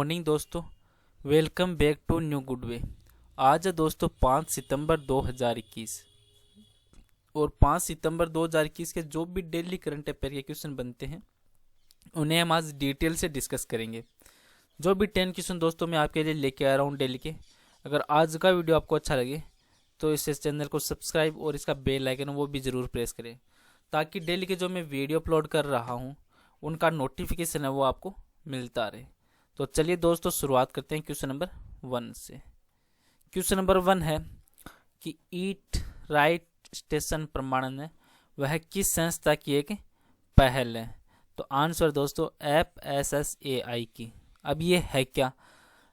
Morning दोस्तों, welcome back to new good way. आज है दोस्तों 5 सितंबर 2021 और 5 सितंबर 2021 के जो भी डेली करंट अफेयर के क्वेश्चन बनते हैं उन्हें हम आज डिटेल से डिस्कस करेंगे। जो भी 10 क्वेश्चन दोस्तों मैं आपके लिए लेके आ रहा हूँ डेली के। अगर आज का वीडियो आपको अच्छा लगे तो इस चैनल को सब्सक्राइब और इसका बेल आइकन वो भी ज़रूर प्रेस करें, ताकि डेली के जो मैं वीडियो अपलोड कर रहा हूँ उनका नोटिफिकेशन है वो आपको मिलता रहे। तो चलिए दोस्तों शुरुआत करते हैं क्वेश्चन नंबर 1 से। क्वेश्चन नंबर 1 है कि ईट राइट स्टेशन प्रमाणन है वह किस संस्था की एक पहल है। तो आंसर दोस्तों FSSAI की। अब ये है क्या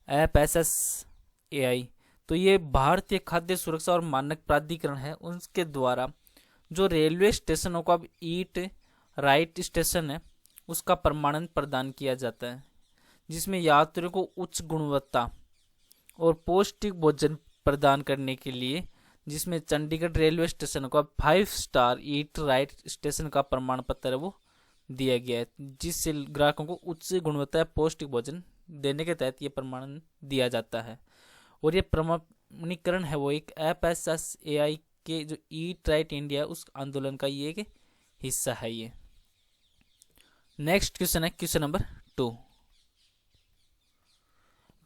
FSSAI? तो ये भारतीय खाद्य सुरक्षा और मानक प्राधिकरण है, उनके द्वारा जो रेलवे स्टेशनों को अब ईट राइट स्टेशन है उसका प्रमाणन प्रदान किया जाता है, जिसमें यात्रियों को उच्च गुणवत्ता और पौष्टिक भोजन प्रदान करने के लिए, जिसमें चंडीगढ़ रेलवे स्टेशन को 5 स्टार ईट राइट स्टेशन का प्रमाण पत्र वो दिया गया है, जिससे ग्राहकों को उच्च गुणवत्ता पौष्टिक भोजन देने के तहत ये प्रमाणन दिया जाता है। और ये प्रमाणीकरण है वो एक FSSAI के जो ईट राइट इंडिया उस आंदोलन का ये एक हिस्सा है ये। नेक्स्ट क्वेश्चन है क्वेश्चन नंबर 2।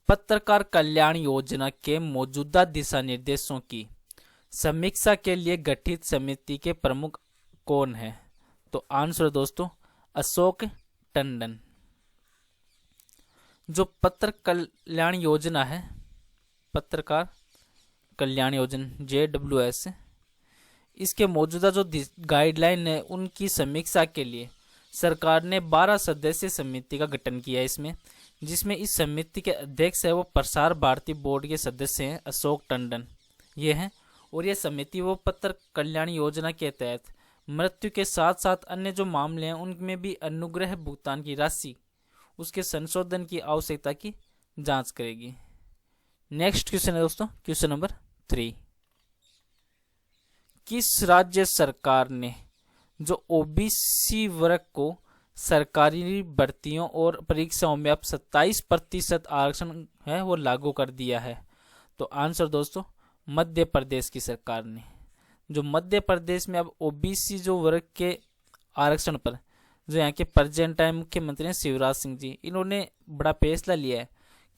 पत्रकार कल्याण योजना के मौजूदा दिशा निर्देशों की समीक्षा के लिए गठित समिति के प्रमुख कौन है। तो आंसर दोस्तों अशोक टंडन। जो पत्रकार कल्याण योजना है, पत्रकार कल्याण योजना JWS, इसके मौजूदा जो गाइडलाइन है उनकी समीक्षा के लिए सरकार ने 12 सदस्यीय समिति का गठन किया है इसमें, जिसमें इस समिति के अध्यक्ष है वो प्रसार भारती बोर्ड के सदस्य हैं अशोक टंडन ये हैं। और ये समिति वो पत्र कल्याण योजना के तहत मृत्यु के साथ साथ अन्य जो मामले हैं उनमें भी अनुग्रह भुगतान की राशि उसके संशोधन की आवश्यकता की जांच करेगी। नेक्स्ट क्वेश्चन है दोस्तों क्वेश्चन नंबर 3। किस राज्य सरकार ने जो OBC वर्ग को सरकारी भर्तियों और परीक्षाओं में अब 27% आरक्षण है वो लागू कर दिया है। तो आंसर दोस्तों मध्य प्रदेश की सरकार ने। जो मध्य प्रदेश में अब OBC जो वर्ग के आरक्षण पर जो यहाँ के प्रेजेंट टाइम मुख्यमंत्री हैं शिवराज सिंह जी, इन्होंने बड़ा फैसला लिया है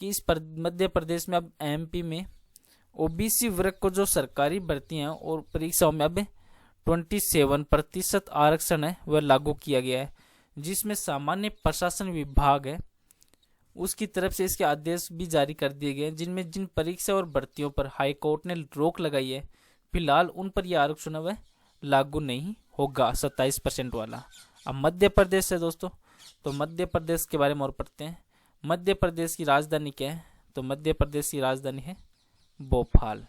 कि इस मध्य प्रदेश में अब MP में OBC वर्ग को जो सरकारी भर्तियां और परीक्षाओं में अब 27% आरक्षण है वह लागू किया गया है, जिसमें सामान्य प्रशासन विभाग है उसकी तरफ से इसके आदेश भी जारी कर दिए गए हैं, जिनमें जिन परीक्षा और भर्तियों पर हाई कोर्ट ने रोक लगाई है फिलहाल उन पर यह आरक्षण वह लागू नहीं होगा 27% वाला। अब मध्य प्रदेश है दोस्तों, तो मध्य प्रदेश के बारे में और पढ़ते हैं। मध्य प्रदेश की राजधानी क्या है? तो मध्य प्रदेश की राजधानी है भोपाल।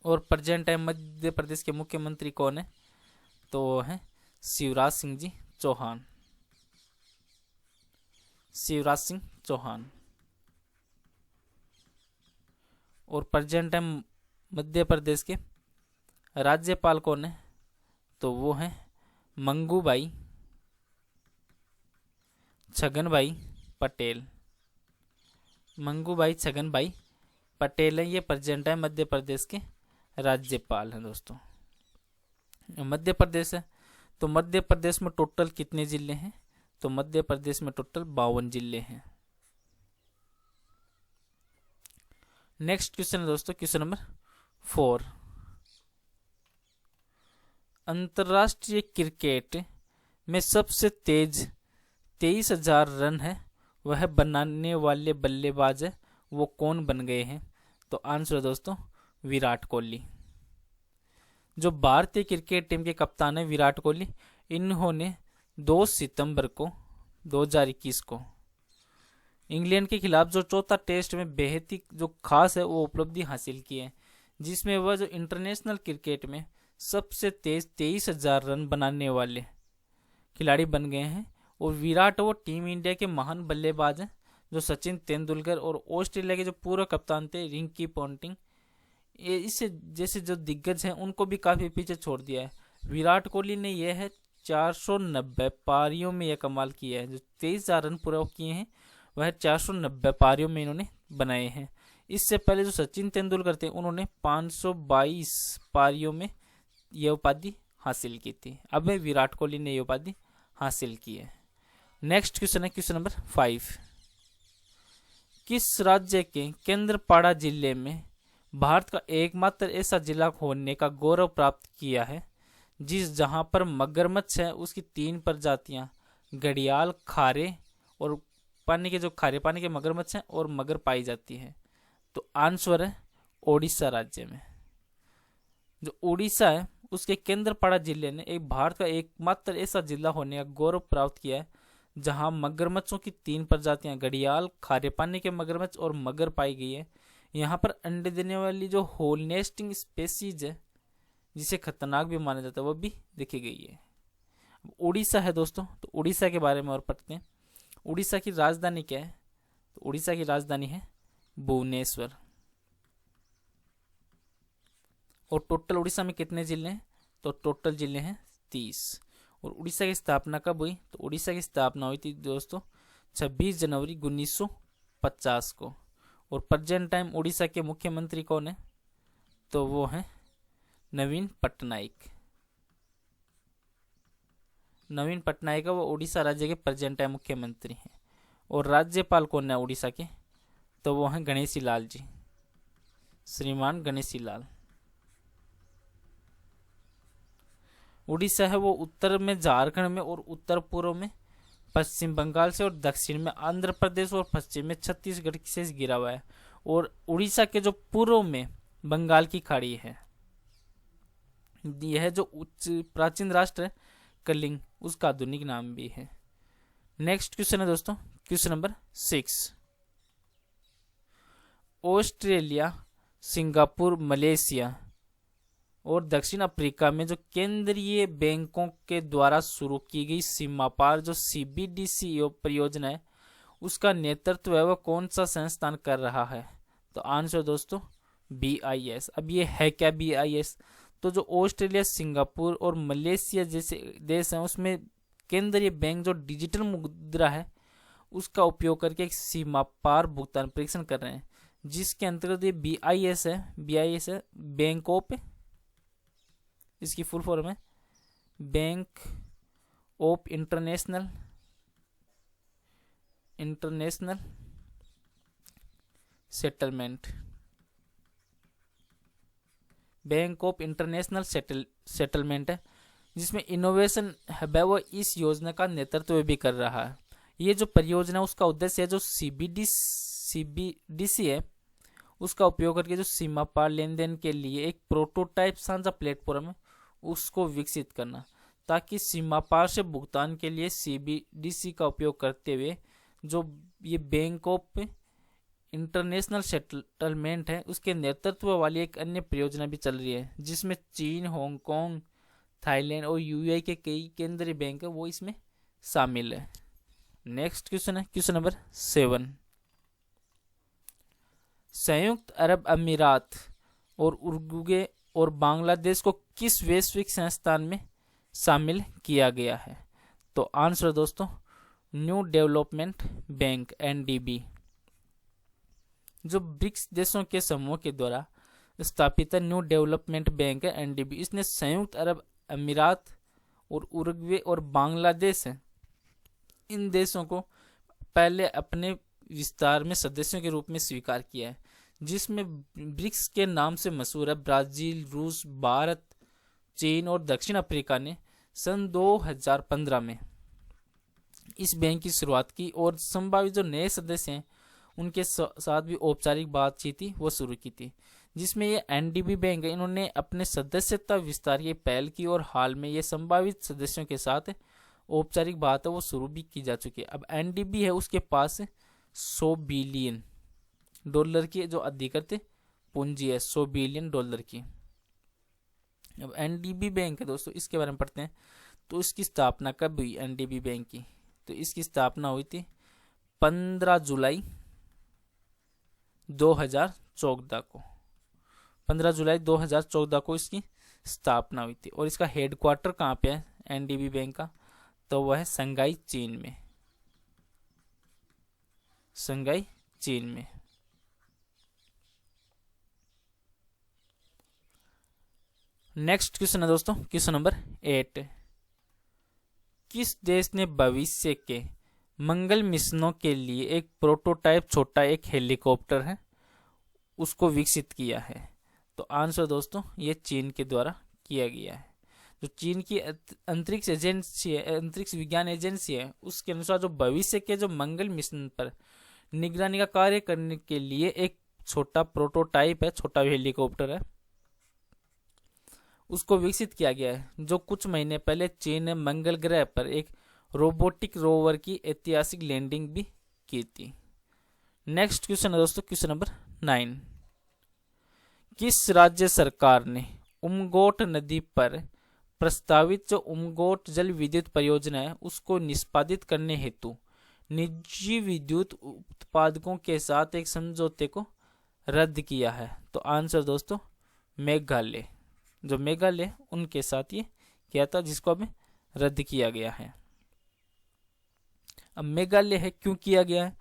और प्रेजेंट टाइम मध्य प्रदेश के मुख्यमंत्री कौन है? तो है शिवराज सिंह जी चौहान। शिवराज सिंह चौहान। और प्रेजेंट टाइम मध्य प्रदेश के राज्यपाल कौन है? तो वो है मंगूभाई छगनभाई पटेल। मंगूभाई छगनभाई पटेल है ये प्रेजेंट टाइम मध्य प्रदेश के राज्यपाल हैं दोस्तों। मध्य प्रदेश है, तो मध्य प्रदेश में टोटल कितने जिले हैं? तो मध्य प्रदेश में टोटल 52 जिले हैं। नेक्स्ट क्वेश्चन है दोस्तों क्वेश्चन नंबर 4। अंतरराष्ट्रीय क्रिकेट में सबसे तेज 23,000 रन है वह बनाने वाले बल्लेबाज है वो कौन बन गए हैं? तो आंसर दोस्तों विराट कोहली। जो भारतीय क्रिकेट टीम के कप्तान है विराट कोहली, इन्होंने 2 सितंबर को 2021 को इंग्लैंड के खिलाफ जो चौथा टेस्ट में बेहद ही जो खास है वो उपलब्धि हासिल की है, जिसमें वह जो इंटरनेशनल क्रिकेट में सबसे तेज 23,000 रन बनाने वाले खिलाड़ी बन गए हैं। और विराट वो टीम इंडिया के महान बल्लेबाज हैं जो सचिन तेंदुलकर और ऑस्ट्रेलिया के जो पूर्व कप्तान थे रिंकी पॉन्टिंग, इससे जैसे जो दिग्गज हैं उनको भी काफ़ी पीछे छोड़ दिया है। विराट कोहली ने यह है 490 पारियों में यह कमाल किया है, जो 23,000 रन पूरा किए हैं वह 490 पारियों में इन्होंने बनाए हैं। इससे पहले जो सचिन तेंदुलकर थे उन्होंने 522 पारियों में यह उपाधि हासिल की थी। अब विराट कोहली ने यह उपाधि हासिल की है। नेक्स्ट क्वेश्चन है क्वेश्चन नंबर 5। किस राज्य के केंद्रपाड़ा जिले में भारत का एकमात्र ऐसा जिला होने का गौरव प्राप्त किया है जहां पर मगरमच्छ है उसकी 3 प्रजातियां घड़ियाल, खारे और पानी के जो खारे पानी के मगरमच्छ हैं और मगर पाई जाती है? तो आंसर है ओडिशा राज्य में। जो उड़ीसा है उसके केंद्रपाड़ा जिले ने एक भारत का एकमात्र ऐसा जिला होने का गौरव प्राप्त किया है जहां मगरमच्छों की 3 प्रजातियां घड़ियाल, खारे पानी के मगरमच्छ और मगर पाई गई है। यहाँ पर अंडे देने वाली जो होल नेस्टिंग स्पेसीज है जिसे खतरनाक भी माना जाता है वो भी देखी गई है। उड़ीसा है दोस्तों, तो उड़ीसा के बारे में और पढ़ते हैं। उड़ीसा की राजधानी क्या है? तो उड़ीसा की राजधानी है भुवनेश्वर। और टोटल उड़ीसा में कितने जिले हैं? तो टोटल जिले हैं 30। और उड़ीसा की स्थापना कब हुई? तो उड़ीसा की स्थापना हुई थी दोस्तों 26 जनवरी 1950 को। और प्रेजेंट टाइम उड़ीसा के मुख्यमंत्री कौन है? तो वो है नवीन पटनायक। नवीन पटनायक वो उड़ीसा राज्य के प्रेजेंट टाइम मुख्यमंत्री हैं। और राज्यपाल कौन है उड़ीसा के? तो वो हैं गणेशी लाल जी, श्रीमान गणेशी लाल। उड़ीसा है वो उत्तर में झारखंड में और उत्तर पूर्व में पश्चिम बंगाल से और दक्षिण में आंध्र प्रदेश और पश्चिम में छत्तीसगढ़ से घिरा हुआ है। और उड़ीसा के जो पूर्व में बंगाल की खाड़ी है, यह जो उच्च प्राचीन राष्ट्र है कलिंग उसका आधुनिक नाम भी है। नेक्स्ट क्वेश्चन है दोस्तों question number 6। Australia, Singapore, Malaysia और दक्षिण अफ्रीका में जो केंद्रीय बैंकों के द्वारा शुरू की गई सीमा पार जो CBDC परियोजना है उसका नेतृत्व वह कौन सा संस्थान कर रहा है? तो आंसर दोस्तों BIS। अब ये है क्या BIS? तो जो ऑस्ट्रेलिया, सिंगापुर और मलेशिया जैसे देश हैं उसमें केंद्रीय बैंक जो डिजिटल मुद्रा है उसका उपयोग करके एक सीमा पार भुगतान परीक्षण कर रहे हैं, जिसके अंतर्गत ये BIS है बैंक ऑफ, इसकी फुल फॉर्म है bank of international settlement. Bank of international settlement है जिसमें इनोवेशन हब है वो इस योजना का नेतृत्व भी कर रहा है। ये जो परियोजना उसका उद्देश्य है जो CBDC है उसका उपयोग करके जो सीमा पार लेन देन के लिए एक प्रोटोटाइप साझा प्लेटफॉर्म है उसको विकसित करना, ताकि सीमा पार से भुगतान के लिए CBDC का उपयोग करते हुए जो ये बैंक ऑफ इंटरनेशनल सेटलमेंट है उसके नेतृत्व वाली एक अन्य परियोजना भी चल रही है जिसमें चीन, हांगकांग, थाईलैंड और UAE के कई केंद्रीय बैंक है वो इसमें शामिल है। नेक्स्ट क्वेश्चन है क्वेश्चन नंबर 7। संयुक्त अरब अमीरात और उरुग्वे और बांग्लादेश को किस वैश्विक संस्थान में शामिल किया गया है? तो आंसर दोस्तों न्यू डेवलपमेंट बैंक NDB। जो ब्रिक्स देशों के समूह के द्वारा स्थापित न्यू डेवलपमेंट बैंक है NDB, इसने संयुक्त अरब अमीरात और उरुग्वे और बांग्लादेश है इन देशों को पहले अपने विस्तार में सदस्यों के रूप में स्वीकार किया है, जिसमें ब्रिक्स के नाम से मशहूर है ब्राजील, रूस, भारत, चीन और दक्षिण अफ्रीका ने सन 2015 में इस बैंक की शुरुआत की और संभावित जो नए सदस्य हैं उनके साथ भी औपचारिक बातचीत थी वो शुरू की थी, जिसमें ये NDB बैंक है इन्होंने अपने सदस्यता विस्तार की पहल की और हाल में ये संभावित सदस्यों के साथ औपचारिक बात है वो शुरू भी की जा चुकी है। अब NDB है उसके पास $100 बिलियन की जो अधिकृत पूंजी है $100 बिलियन की। अब NDB बैंक है दोस्तों इसके बारे में पढ़ते हैं। तो इसकी स्थापना कब हुई NDB बैंक की? तो इसकी स्थापना हुई थी 15 जुलाई 2014 को। 15 जुलाई 2014 को इसकी स्थापना हुई थी। और इसका हेडक्वार्टर कहाँ पे है NDB बैंक का? तो वह है संघाई चीन में। संघाई चीन में। नेक्स्ट क्वेश्चन है दोस्तों, क्वेश्चन नंबर 8। किस देश ने भविष्य के मंगल मिशनों के लिए एक प्रोटोटाइप छोटा एक हेलीकॉप्टर है उसको विकसित किया है? तो आंसर दोस्तों ये चीन के द्वारा किया गया है। जो चीन की अंतरिक्ष एजेंसी है, अंतरिक्ष विज्ञान एजेंसी है, उसके अनुसार जो भविष्य के जो मंगल मिशन पर निगरानी का कार्य करने के लिए एक छोटा प्रोटोटाइप है, छोटा हेलीकॉप्टर है, उसको विकसित किया गया है। जो कुछ महीने पहले चीन ने मंगल ग्रह पर एक रोबोटिक रोवर की ऐतिहासिक लैंडिंग भी की थी। नेक्स्ट क्वेश्चन है दोस्तों, क्वेश्चन नंबर 9। किस राज्य सरकार ने उमगोट नदी पर प्रस्तावित जो उमगोट जल विद्युत परियोजना है उसको निष्पादित करने हेतु निजी विद्युत उत्पादकों के साथ एक समझौते को रद्द किया है? तो आंसर दोस्तों मेघालय, जो मेघालय उनके साथ ये किया था, जिसको अब रद्द किया गया है। अब मेघालय है क्यों किया गया है?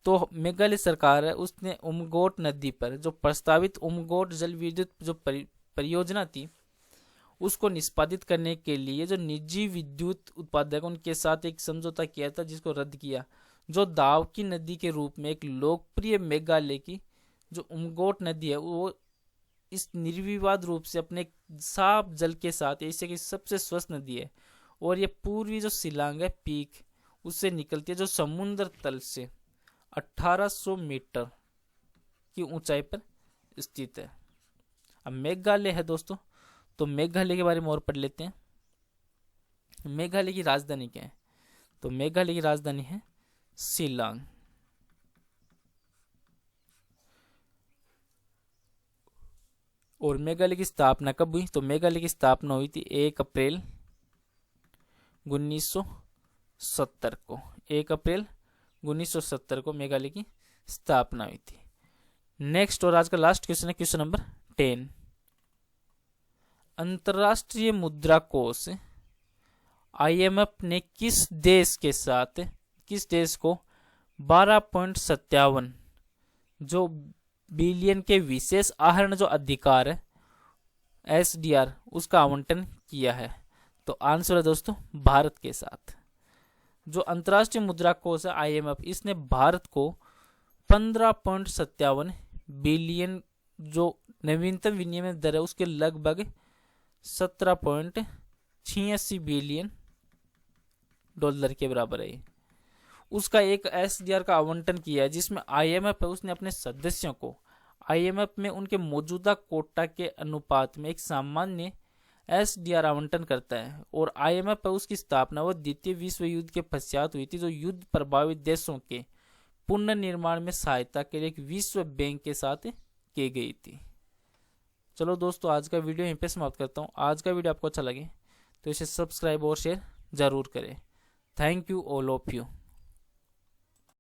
तो मेघालय सरकार है उसने उमगोट नदी पर जो प्रस्तावित उमगोट जल विद्युत जो परियोजना थी उसको निष्पादित करने के लिए जो निजी विद्युत उत्पादक उनके साथ एक समझौता किया था, जिसको रद्द किया। जो दाव की नदी के रूप में एक लोकप्रिय मेघालय की जो उमगोट नदी है वो इस निर्विवाद रूप से अपने साफ जल के साथ एशिया की सबसे स्वच्छ नदी है, और ये पूर्वी जो शिलांग है पीक उससे निकलती है, जो समुद्र तल से 1800 मीटर की ऊंचाई पर स्थित है। अब मेघालय है दोस्तों, तो मेघालय के बारे में और पढ़ लेते हैं। मेघालय की राजधानी क्या है? तो मेघालय की राजधानी है शिलांग। और मेघालय की स्थापना कब हुई? तो मेघालय की स्थापना हुई थी 1 अप्रैल 1970 को। 1 अप्रैल 1970 को मेघालय की स्थापना हुई थी। नेक्स्ट और आज का लास्ट क्वेश्चन है क्वेश्चन नंबर 10। अंतरराष्ट्रीय मुद्रा कोष IMF ने किस देश को 12.57 जो बिलियन के विशेष आहरण जो अधिकार है SDR उसका आवंटन किया है? तो आंसर है दोस्तों भारत के साथ। जो अंतर्राष्ट्रीय मुद्रा कोष है IMF, इसने भारत को 15.57 बिलियन जो नवीनतम विनिमय दर है उसके लगभग 17.86 बिलियन डॉलर के बराबर है, उसका एक SDR का आवंटन किया है, जिसमें IMF है उसने अपने सदस्यों को IMF में उनके मौजूदा कोटा के अनुपात में एक सामान्य SDR आवंटन करता है। और IMF है उसकी स्थापना वो द्वितीय विश्व युद्ध के पश्चात हुई थी, जो युद्ध प्रभावित देशों के पुनर्निर्माण में सहायता के लिए एक विश्व बैंक के साथ की गई थी। चलो दोस्तों आज का वीडियो यहीं पे समाप्त करता हूँ। आज का वीडियो आपको अच्छा लगे तो इसे सब्सक्राइब और शेयर जरूर करें। Thank you all of you.